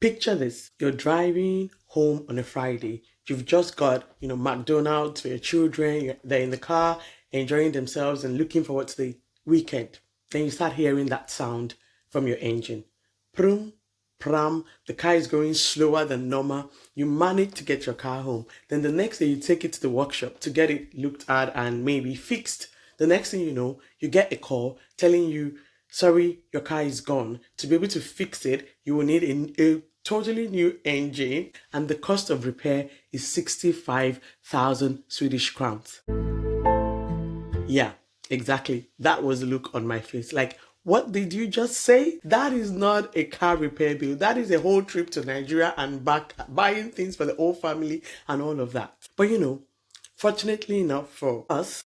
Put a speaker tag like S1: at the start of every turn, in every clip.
S1: Picture this. You're driving home on a Friday. You've just got, McDonald's for your children. They're in the car, enjoying themselves and looking forward to the weekend. Then you start hearing that sound from your engine. Prum, pram, the car is going slower than normal. You manage to get your car home. Then the next day you take it to the workshop to get it looked at and maybe fixed. The next thing you know, you get a call telling you, sorry, your car is gone. To be able to fix it, you will need a totally new engine, and the cost of repair is 65,000 Swedish crowns. Yeah, exactly. That was the look on my face. Like, what did you just say? That is not a car repair bill. That is a whole trip to Nigeria and back, buying things for the whole family and all of that. But fortunately enough for us,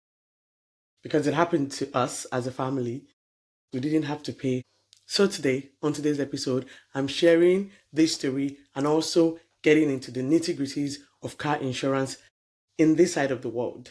S1: because it happened to us as a family, we didn't have to pay. So today, on today's episode, I'm sharing this story and also getting into the nitty-gritties of car insurance in this side of the world.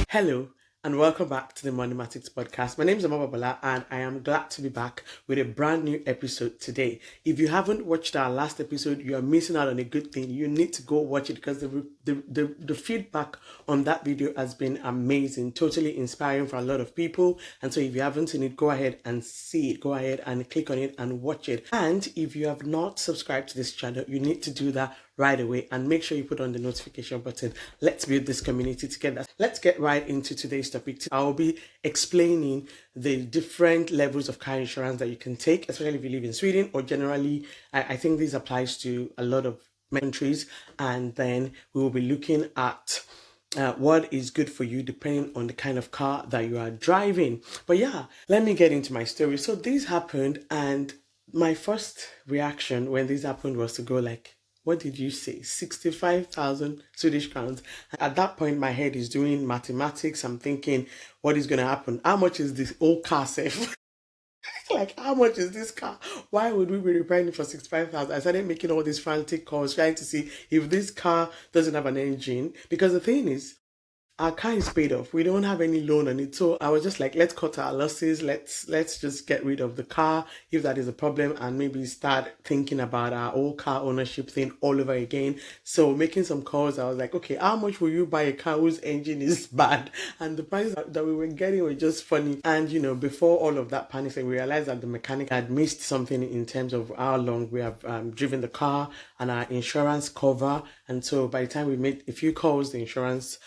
S1: Hello, and welcome back to the Moneymatics Podcast. My name is Omobobola, and I am glad to be back with a brand new episode today. If you haven't watched our last episode, you are missing out on a good thing. You need to go watch it because the feedback on that video has been amazing, totally inspiring for a lot of people. And so if you haven't seen it, go ahead and see it. Go ahead and click on it and watch it. And if you have not subscribed to this channel, you need to do that right away and make sure you put on the notification button. Let's build this community together. Let's get right into today's topic. I will be explaining the different levels of car insurance that you can take, especially if you live in Sweden, or generally, I think this applies to a lot of countries. And then we will be looking at what is good for you depending on the kind of car that you are driving. But yeah, let me get into my story. So this happened, and my first reaction when this happened was to go like, what did you say? 65,000 Swedish crowns. At that point, my head is doing mathematics. I'm thinking, what is going to happen? How much is this old car safe? Like, how much is this car? Why would we be repairing it for 65,000? I started making all these frantic calls, trying to see if this car doesn't have an engine. Because the thing is, our car is paid off. We don't have any loan on it. So I was just like, let's cut our losses. Let's just get rid of the car if that is a problem, and maybe start thinking about our old car ownership thing all over again. So making some calls, I was like, okay, how much will you buy a car whose engine is bad? And the prices that we were getting were just funny. And before all of that panic, we realized that the mechanic had missed something in terms of how long we have driven the car and our insurance cover. And so by the time we made a few calls, the insurance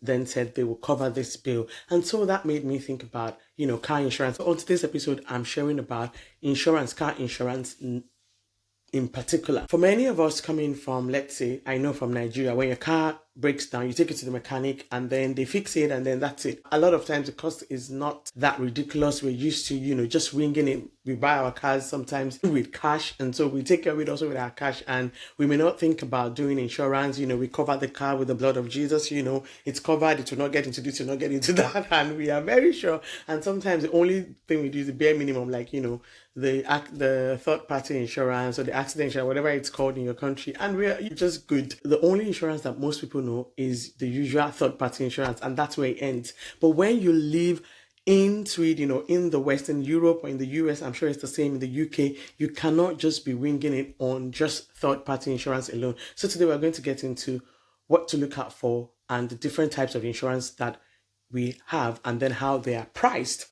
S1: then said they will cover this bill. And so that made me think about, car insurance. On today's episode, I'm sharing about car insurance in particular. For many of us coming from, let's say, I know from Nigeria, when your car breaks down, you take it to the mechanic and then they fix it and then that's it. A lot of times the cost is not that ridiculous. We're used to, just ringing it. We buy our cars sometimes with cash, and so we take care of it also with our cash, and we may not think about doing insurance. We cover the car with the blood of Jesus. It's covered. It will not get into this, it will not get into that, and we are very sure. And sometimes the only thing we do is the bare minimum, like the third party insurance or the accident insurance, whatever it's called in your country, and we're just good. The only insurance that most people know is the usual third party insurance, and that's where it ends. But when you live in Sweden or in the Western Europe or in the US, I'm sure it's the same in the UK, you cannot just be winging it on just third party insurance alone. So today we're going to get into what to look out for and the different types of insurance that we have and then how they are priced.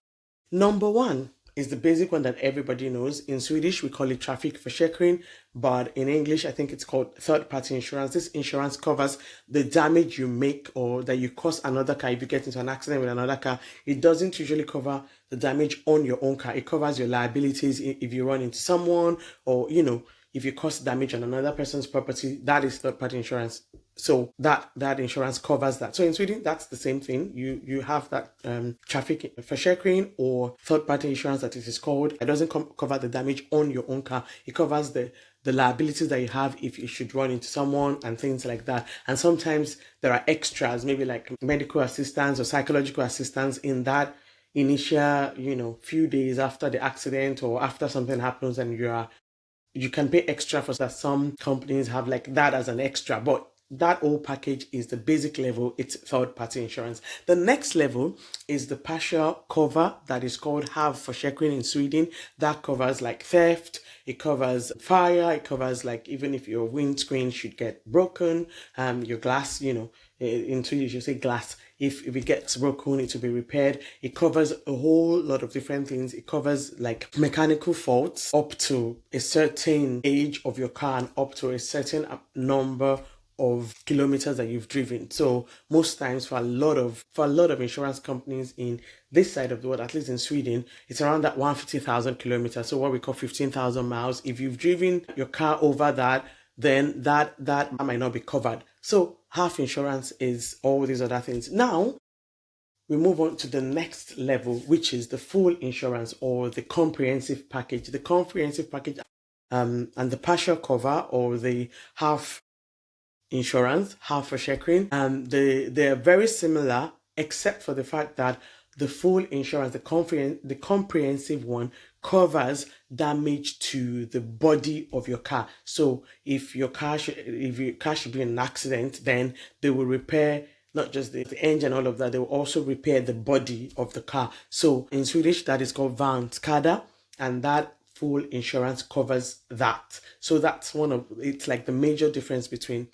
S1: Number one is the basic one that everybody knows. In Swedish, we call it trafikförsäkring, but in English, I think it's called third-party insurance. This insurance covers the damage you make or that you cause another car. If you get into an accident with another car, it doesn't usually cover the damage on your own car. It covers your liabilities if you run into someone or, if you cause damage on another person's property. That is third-party insurance. So that insurance covers that. So in Sweden, that's the same thing. You have that trafikförsäkring or third-party insurance that it is called. It doesn't cover the damage on your own car. It covers the liabilities that you have if you should run into someone and things like that. And sometimes there are extras, maybe like medical assistance or psychological assistance in that initial, few days after the accident or after something happens, and you can pay extra for that. Some companies have like that as an extra, but that whole package is the basic level. It's third-party insurance. The next level is the partial cover that is called halvförsäkring in Sweden. That covers like theft. It covers fire. It covers like even if your windscreen should get broken, your glass, in Swedish you say glass. If it gets broken, it will be repaired. It covers a whole lot of different things. It covers like mechanical faults up to a certain age of your car and up to a certain number of kilometers that you've driven. So most times for a lot of insurance companies in this side of the world, at least in Sweden, it's around that 150,000 kilometers. So what we call 15,000 miles. If you've driven your car over that, then that might not be covered. So half insurance is all these other things. Now we move on to the next level, which is the full insurance or the comprehensive package. The comprehensive package and the partial cover or the half insurance, halvförsäkring, they're very similar except for the fact that the full insurance, the comprehensive one, covers damage to the body of your car. So if your car should be in an accident, then they will repair not just the engine, all of that. They will also repair the body of the car. So in Swedish, that is called skada, and that full insurance covers that. So that's it's like the major difference between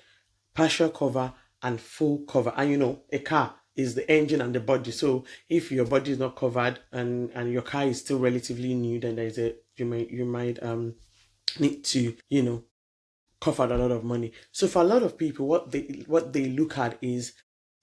S1: partial cover and full cover. And a car is the engine and the body. So if your body is not covered and your car is still relatively new, then you might need to cover a lot of money. So for a lot of people, what they look at is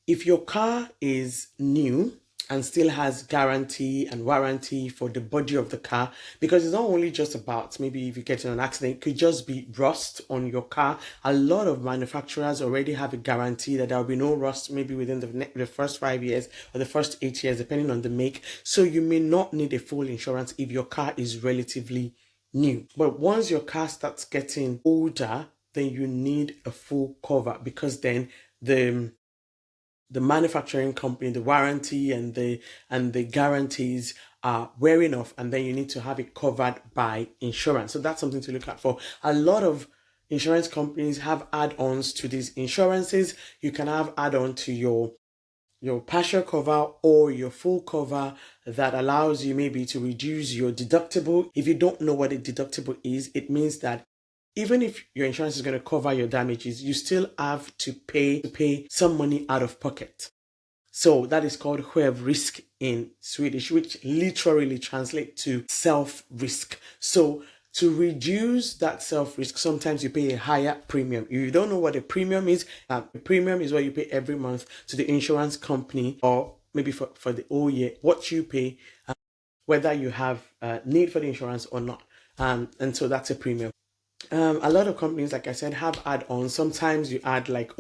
S1: if your car is new and still has guarantee and warranty for the body of the car, because it's not only just about maybe if you get in an accident, it could just be rust on your car. A lot of manufacturers already have a guarantee that there will be no rust maybe within the first 5 years or the first 8 years, depending on the make. So you may not need a full insurance if your car is relatively new. But once your car starts getting older, then you need a full cover, because then the manufacturing company, the warranty and the guarantees are wearing off, and then you need to have it covered by insurance. So that's something to look out for. A lot of insurance companies have add-ons to these insurances. You can have add-on to your partial cover or your full cover that allows you maybe to reduce your deductible. If you don't know what a deductible is, it means that even if your insurance is going to cover your damages, you still have to pay some money out of pocket. So that is called risk in Swedish, which literally translates to self-risk. So to reduce that self-risk, sometimes you pay a higher premium. If you don't know what a premium is, a premium is what you pay every month to the insurance company, or maybe for the whole year, what you pay, whether you have need for the insurance or not. And so that's a premium. A lot of companies, like I said, have add-ons. Sometimes you add like,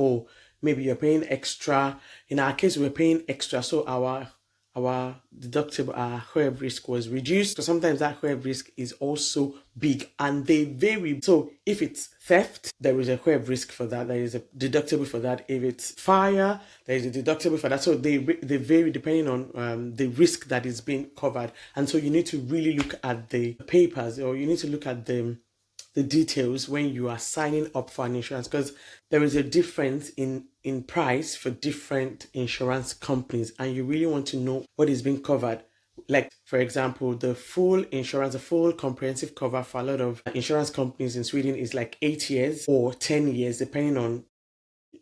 S1: maybe you're paying extra. In our case, we're paying extra, so our deductible, our risk was reduced. So sometimes that risk is also big, and they vary. So if it's theft, there is a risk for that. There is a deductible for that. If it's fire, there is a deductible for that. So they vary depending on the risk that is being covered. And so you need to really look at the papers, or you need to look at the details when you are signing up for an insurance, because there is a difference in price for different insurance companies, and you really want to know what is being covered. Like, for example, the full insurance, the full comprehensive cover for a lot of insurance companies in Sweden is like 8 years or 10 years, depending on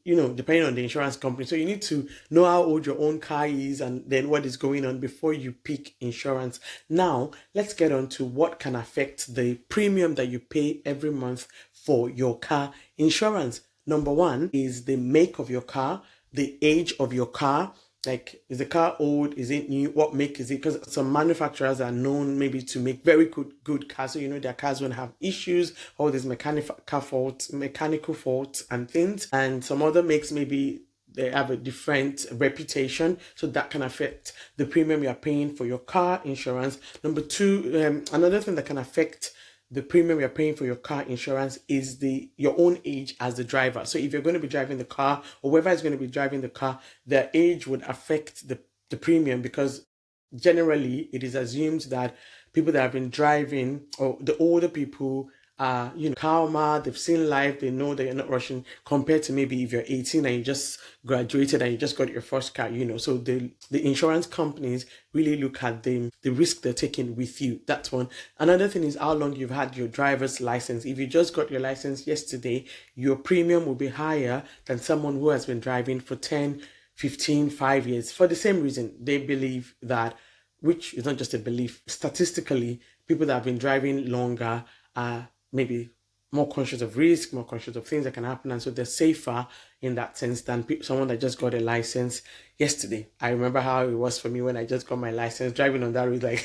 S1: the insurance company. So you need to know how old your own car is and then what is going on before you pick insurance. Now, let's get on to what can affect the premium that you pay every month for your car insurance. Number one is the make of your car, the age of your car. Like, is the car old? Is it new? What make is it? Because some manufacturers are known maybe to make very good cars. So, their cars won't have issues, all these mechanical faults and things. And some other makes, maybe they have a different reputation. So that can affect the premium you're paying for your car insurance. Number two, another thing that can affect the premium you're paying for your car insurance is your own age as the driver. So if you're going to be driving the car, or whoever is going to be driving the car, their age would affect the premium, because generally it is assumed that people that have been driving, or the older people, are, calmer, they've seen life, they know that you're not rushing, compared to maybe if you're 18 and you just graduated and you just got your first car, So the insurance companies really look at the risk they're taking with you. That's one. Another thing is how long you've had your driver's license. If you just got your license yesterday, your premium will be higher than someone who has been driving for 10, 15, 5 years. For the same reason, they believe that, which is not just a belief, statistically, people that have been driving longer are maybe more conscious of risk, more conscious of things that can happen, and so they're safer in that sense than someone that just got a license yesterday. I remember how it was for me when I just got my license, driving on that road, like,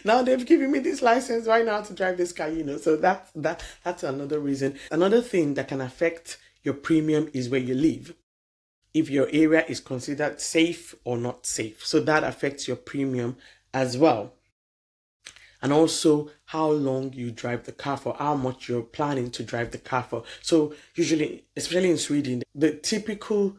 S1: now they've given me this license, why now to drive this car, So that's another reason. Another thing that can affect your premium is where you live. If your area is considered safe or not safe. So that affects your premium as well. And also how long you drive the car for, how much you're planning to drive the car for. So usually, especially in Sweden, the typical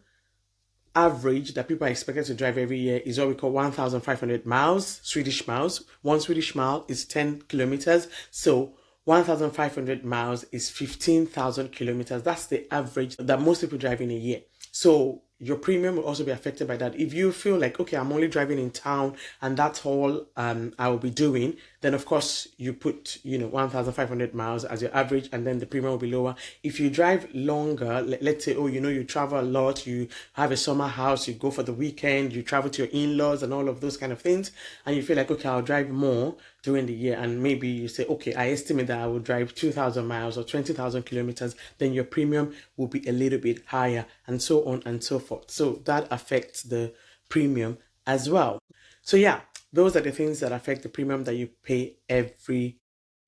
S1: average that people are expected to drive every year is what we call 1,500 miles, Swedish miles. 1 Swedish mile is 10 kilometers. So 1,500 miles is 15,000 kilometers. That's the average that most people drive in a year. So your premium will also be affected by that. If you feel like, okay, I'm only driving in town and that's all I will be doing, then of course you put, 1,500 miles as your average, and then the premium will be lower. If you drive longer, let's say, you travel a lot, you have a summer house, you go for the weekend, you travel to your in-laws and all of those kind of things, and you feel like, okay, I'll drive more during the year, and maybe you say, okay, I estimate that I will drive 2,000 miles or 20,000 kilometers, then your premium will be a little bit higher, and so on and so forth. So that affects the premium as well. So yeah, those are the things that affect the premium that you pay every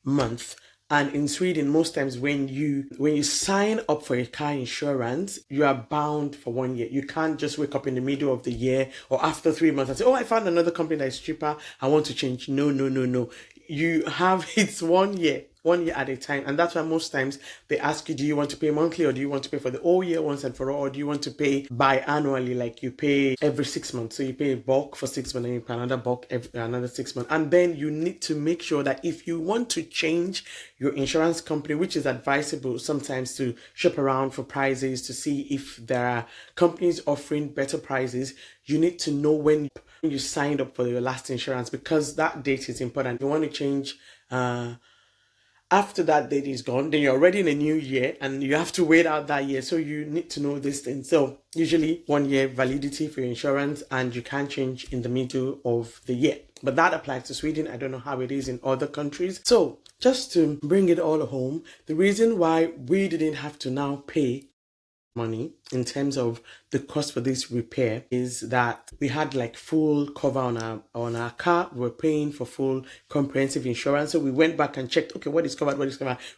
S1: month. And in Sweden, most times when you sign up for a car insurance, you are bound for 1 year. You can't just wake up in the middle of the year or after 3 months and say, oh, I found another company that is cheaper, I want to change. No. You have, it's 1 year at a time. And that's why most times they ask you, do you want to pay monthly, or do you want to pay for the whole year once and for all, or do you want to pay biannually, like you pay every 6 months? So you pay a bulk for 6 months and you pay another bulk every another 6 months. And then you need to make sure that if you want to change your insurance company, which is advisable sometimes to shop around for prices to see if there are companies offering better prices, you need to know when you signed up for your last insurance, because that date is important. If you want to change after that date is gone, then you're already in a new year and you have to wait out that year. So you need to know this thing. So usually 1 year validity for your insurance, and you can't change in the middle of the year. But that applies to Sweden. I don't know how it is in other countries. So just to bring it all home, the reason why we didn't have to now pay money in terms of the cost for this repair is that we had like full cover on our car. We were paying for full comprehensive insurance. So we went back and checked, okay, what is covered?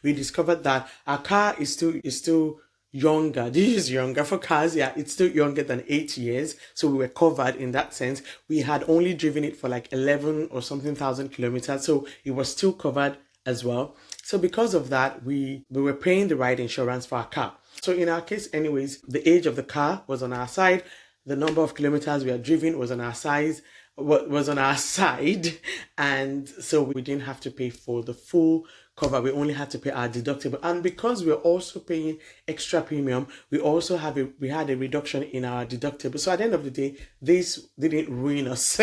S1: We discovered that our car is still younger. This is younger for cars. Yeah, it's still younger than 8 years. So we were covered in that sense. We had only driven it for like 11 or something thousand kilometers. So it was still covered as well. So because of that, we were paying the right insurance for our car. So in our case, anyways, the age of the car was on our side. The number of kilometers we had driven was on our side. And so we didn't have to pay for the full cover. We only had to pay our deductible. And because we're also paying extra premium, we had a reduction in our deductible. So at the end of the day, this didn't ruin us.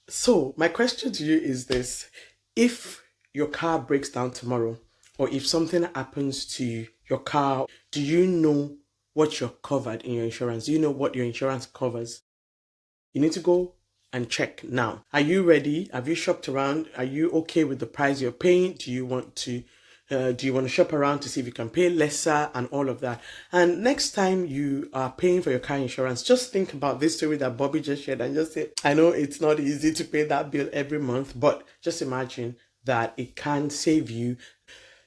S1: So my question to you is this: if your car breaks down tomorrow, or if something happens to your car, do you know what you're covered in your insurance? Do you know what your insurance covers? You need to go and check now. Are you ready? Have you shopped around? Are you okay with the price you're paying? Do you want to shop around to see if you can pay lesser and all of that? And next time you are paying for your car insurance, just think about this story that Bobby just shared and just say, I know it's not easy to pay that bill every month, but just imagine that it can save you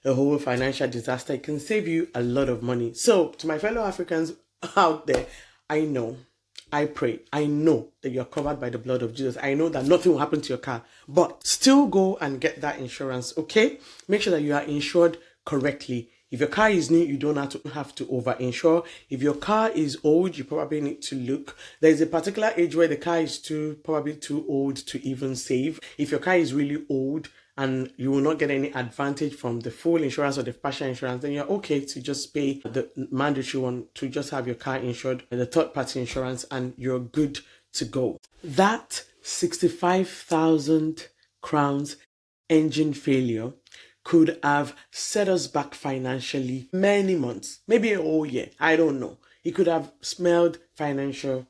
S1: a whole financial disaster. It can save you a lot of money. So to my fellow Africans out there, I pray, I know that you're covered by the blood of Jesus. I know that nothing will happen to your car, but still go and get that insurance, okay? Make sure that you are insured correctly. If your car is new, you don't have to over-insure. If your car is old, you probably need to look. There's a particular age where the car is probably too old to even save. If your car is really old, and you will not get any advantage from the full insurance or the partial insurance, then you're okay to just pay the mandatory one to just have your car insured and the third party insurance, and you're good to go. That 65,000 crowns engine failure could have set us back financially many months, maybe a whole year. I don't know. It could have smelled financial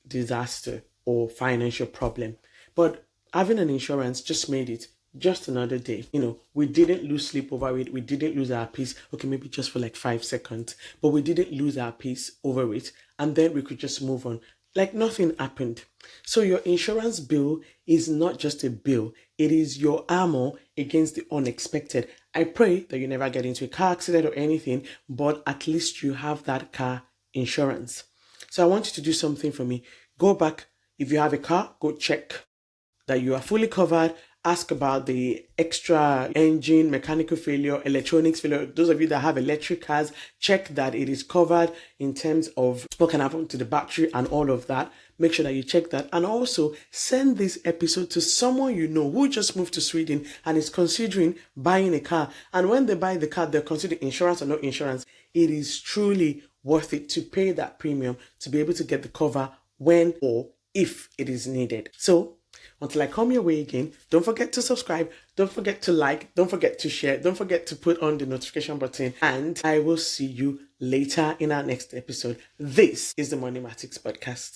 S1: disaster or financial problem. But having an insurance just made it just another day. We didn't lose sleep over it. We didn't lose our peace. Okay, maybe just for like 5 seconds, but we didn't lose our peace over it. And then we could just move on like nothing happened. So your insurance bill is not just a bill. It is your armor against the unexpected. I pray that you never get into a car accident or anything, but at least you have that car insurance. So I want you to do something for me. Go back. If you have a car, go check that you are fully covered. Ask about the extra engine, mechanical failure, electronics failure. Those of you that have electric cars, check that it is covered in terms of what can happen to the battery and all of that. Make sure that you check that. And also send this episode to someone you know who just moved to Sweden and is considering buying a car. And when they buy the car, they're considering insurance or no insurance. It is truly worth it to pay that premium to be able to get the cover when or if it is needed. So until I come your way again, don't forget to subscribe, don't forget to like, don't forget to share, don't forget to put on the notification button, and I will see you later in our next episode. This is the Moneymatics Podcast.